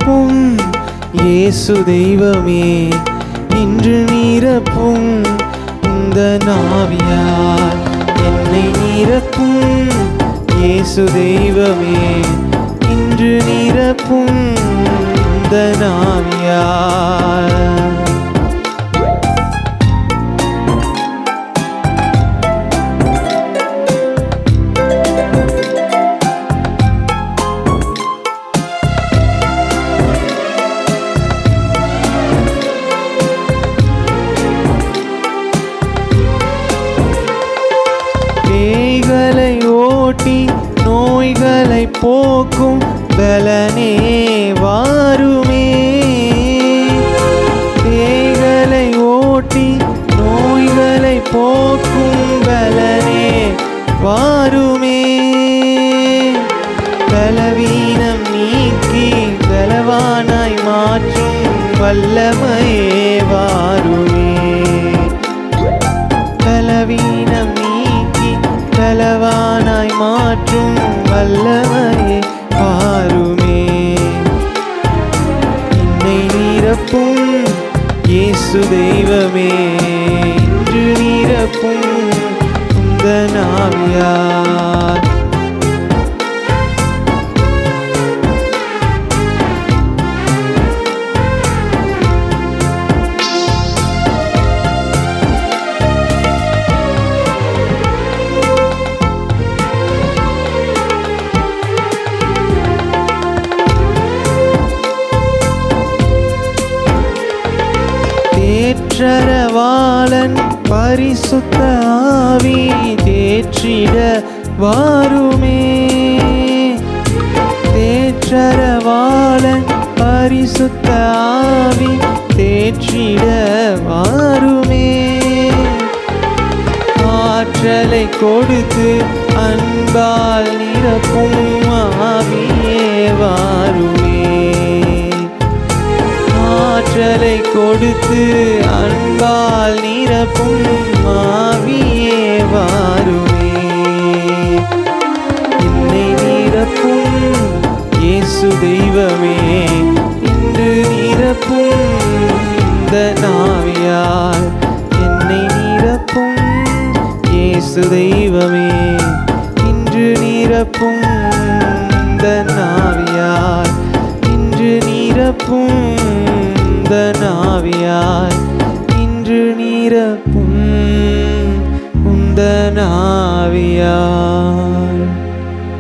நிரப்பும் இயேசு தெய்வமே, இன்று நிரப்பும் உந்தன் ஆவியால் என்னை நிரப்பும் இயேசு தெய்வமே, இன்று நிரப்பும் உந்தன் ஆவியால். பேய்களை ஓட்டி நோய்களை போக்கும் பலனே வாருமே, பேய்களை ஓட்டி நோய்களை போக்கும் பலனே வாருமே, பலவீனம் நீக்கி பலவானாய் மாற்றும் வல்லமையே வாருமே, பலவீனம் பலவானாய் மாற்றும் வல்லமையே வாருமே, என்னை நிரப்பும் இயேசு தெய்வமே, இன்று நிரப்பும் உந்தன் ஆவியால். தேற்றரவாளன் பரிசுத்த ஆவி தேற்றிட வாருமே, தேற்றரவாளன் பரிசுத்த ஆவி தேற்றிட வாருமே, ஆற்றலை கொடுத்து அன்பால் நிரப்பும் ஆவியே வாருமே, ஆற்றலை கொடுத்து அன்பால் நிரப்பும் ஆவியே வாருமே, என்னை நிரப்பும் இயேசு தெய்வமே, இன்று நிரப்பும் உந்தன் ஆவியால், என்னை நிரப்பும் இயேசு தெய்வமே, இன்று நிரப்பும் உந்தன் ஆவியால், இன்று நிரப்பும் உந்தன் ஆவியால், இன்று நிரப்பும் உந்தன் ஆவியால்.